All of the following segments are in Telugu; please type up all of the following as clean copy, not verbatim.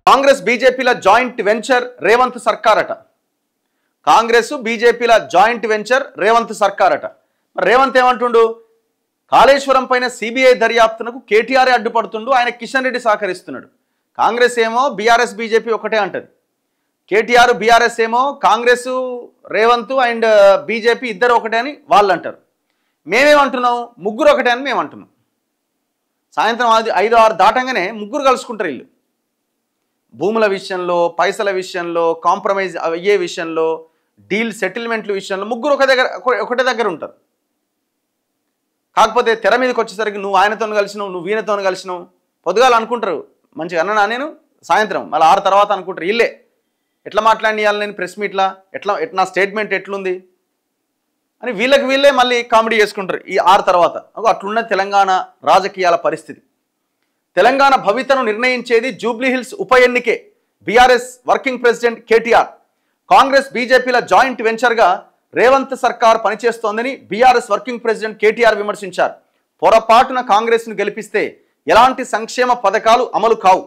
కాంగ్రెస్ బీజేపీల జాయింట్ వెంచర్ రేవంత్ సర్కార్ అట. కాంగ్రెస్ బీజేపీల జాయింట్ వెంచర్ రేవంత్ సర్కార్ అట. మరి రేవంత్ ఏమంటుండు? కాళేశ్వరం పైన సిబిఐ దర్యాప్తునకు కేటీఆర్ అడ్డుపడుతుండు, ఆయన కిషన్ రెడ్డి సహకరిస్తున్నాడు. కాంగ్రెస్ ఏమో బీఆర్ఎస్ బీజేపీ ఒకటే అంటది, కేటీఆర్ బీఆర్ఎస్ ఏమో కాంగ్రెస్ రేవంత్ అండ్ బీజేపీ ఇద్దరు ఒకటే అని వాళ్ళు అంటారు. మేమేమంటున్నాం? ముగ్గురు ఒకటే అని మేము అంటున్నాం. సాయంత్రం 5-6 దాటంగానే ముగ్గురు కలుసుకుంటారు. వీళ్ళు భూముల విషయంలో, పైసల విషయంలో, కాంప్రమైజ్ అయ్యే విషయంలో, డీల్ సెటిల్మెంట్ల విషయంలో ముగ్గురు ఒకటే దగ్గర ఉంటారు. కాకపోతే తెర మీదకి వచ్చేసరికి నువ్వు ఆయనతో కలిసినావు, నువ్వు వీణతో కలిసినావు, పొద్దుగాలు అనుకుంటారు మంచిగా అన్నా నేను, సాయంత్రం మళ్ళీ 6 తర్వాత అనుకుంటారు వీళ్ళే ఎట్లా మాట్లాడియాలి నేను ప్రెస్ మీట్లా, ఎట్లా స్టేట్మెంట్ ఎట్లుంది అని వీళ్ళే మళ్ళీ కామెడీ చేసుకుంటారు ఈ 6 తర్వాత. అట్లున్న తెలంగాణ రాజకీయాల పరిస్థితి. తెలంగాణ భవితను నిర్ణయించేది జూబ్లీహిల్స్ ఉప ఎన్నికే. BRS working president KTR Congress బీజేపీల జాయింట్ వెంచర్గా రేవంత్ సర్కార్ పనిచేస్తోందని బీఆర్ఎస్ వర్కింగ్ ప్రెసిడెంట్ కేటీఆర్ విమర్శించారు. పొరపాటున కాంగ్రెస్ను గెలిపిస్తే ఎలాంటి సంక్షేమ పథకాలు అమలు కావు.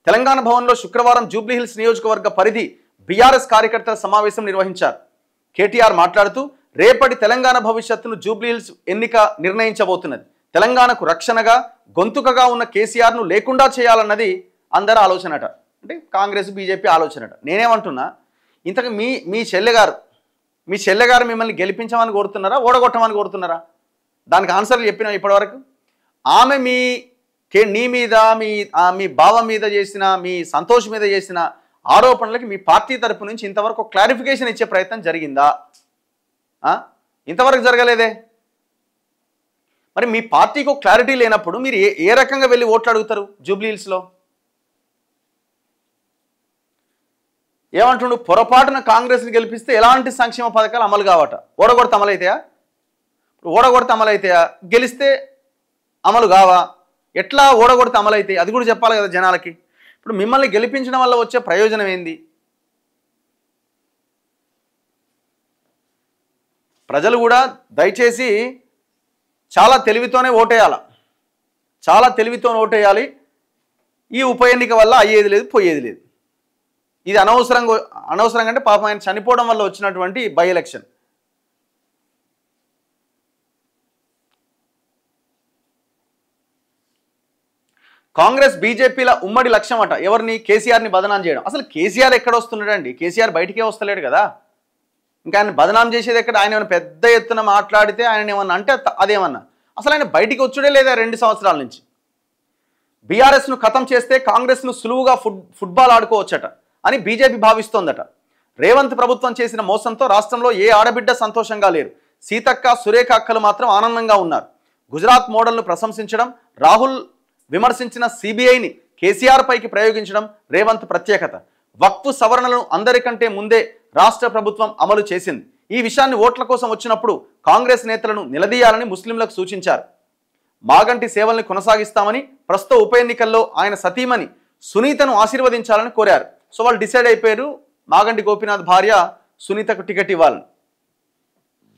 తెలంగాణ భవన్లో శుక్రవారం జూబ్లీహిల్స్ నియోజకవర్గ పరిధి బీఆర్ఎస్ కార్యకర్తల సమావేశం నిర్వహించారు. కేటీఆర్ మాట్లాడుతూ రేపటి తెలంగాణ భవిష్యత్తును జూబ్లీహిల్స్ ఎన్నిక నిర్ణయించబోతున్నది. తెలంగాణకు రక్షణగా గొంతుకగా ఉన్న కేసీఆర్ను లేకుండా చేయాలన్నది అందరి ఆలోచనట, అంటే కాంగ్రెస్ బీజేపీ ఆలోచనట. నేనేమంటున్నా, ఇంతకు మీ చెల్లెగారు మిమ్మల్ని గెలిపించమని కోరుతున్నారా, ఓడగొట్టమని కోరుతున్నారా? దానికి ఆన్సర్లు చెప్పినా ఇప్పటివరకు. ఆమె నీ మీద, మీ బావ మీద చేసిన, మీ సంతోష్ మీద చేసిన ఆరోపణలకి మీ పార్టీ తరపు నుంచి ఇంతవరకు క్లారిఫికేషన్ ఇచ్చే ప్రయత్నం జరిగిందా? ఇంతవరకు జరగలేదే. మరి మీ పార్టీకి ఒక క్లారిటీ లేనప్పుడు మీరు ఏ రకంగా వెళ్ళి ఓట్లు అడుగుతారు జూబ్లీహిల్స్లో? ఏమంటుండు? పొరపాటున కాంగ్రెస్ని గెలిపిస్తే ఎలాంటి సంక్షేమ పథకాలు అమలు కావట. ఓడగొడితే అమలైతాయా? ఓడగొడితే అమలైతాయా? గెలిస్తే అమలు కావా? ఎట్లా ఓడగొడితే అమలైతాయి అది కూడా చెప్పాలి కదా జనాలకి. ఇప్పుడు మిమ్మల్ని గెలిపించడం వల్ల వచ్చే ప్రయోజనం ఏంది? ప్రజలు కూడా దయచేసి చాలా తెలివితోనే ఓటేయాలి, చాలా తెలివితోనే ఓటేయాలి. ఈ ఉప ఎన్నిక వల్ల అయ్యేది లేదు, పోయేది లేదు. ఇది అనవసరంగా అంటే పాపం ఆయన చనిపోవడం వల్ల వచ్చినటువంటి బై ఎలక్షన్. కాంగ్రెస్ బీజేపీల ఉమ్మడి లక్ష్యం అట ఎవరిని? కేసీఆర్ని బదనాం చేయడం. అసలు కేసీఆర్ ఎక్కడ వస్తున్నాడండి? కేసీఆర్ బయటికే వస్తలేడు కదా. ఇంకా ఆయన బదనాం చేసేది ఎక్కడ? ఆయన ఏమైనా పెద్ద ఎత్తున మాట్లాడితే ఆయన ఏమన్నా అంటే అదేమన్నా, అసలు ఆయన బయటికి వచ్చుడే లేదా 2 సంవత్సరాల నుంచి. బీఆర్ఎస్ను ఖతం చేస్తే కాంగ్రెస్ను సులువుగా ఫుట్బాల్ ఆడుకోవచ్చట అని బీజేపీ భావిస్తోందట. రేవంత్ ప్రభుత్వం చేసిన మోసంతో రాష్ట్రంలో ఏ ఆడబిడ్డ సంతోషంగా లేరు. సీతక్క, సురేఖ అక్కలు మాత్రం ఆనందంగా ఉన్నారు. గుజరాత్ మోడల్ను ప్రశంసించడం, రాహుల్ విమర్శించిన సిబిఐని కేసీఆర్ పైకి ప్రయోగించడం రేవంత్ ప్రత్యేకత. వక్ఫ్ సవరణలను అందరికంటే ముందే రాష్ట్ర ప్రభుత్వం అమలు చేసింది. ఈ విషయాన్ని ఓట్ల కోసం వచ్చినప్పుడు కాంగ్రెస్ నేతలను నిలదీయాలని ముస్లింలకు సూచించారు. మాగంటి సేవల్ని కొనసాగిస్తామని, ప్రస్తుత ఉప ఎన్నికల్లో ఆయన సతీమణి సునీతను ఆశీర్వదించాలని కోరారు. సో వాళ్ళు డిసైడ్ అయిపోయారు, మాగంటి గోపీనాథ్ భార్య సునీతకు టికెట్ ఇవ్వాలని.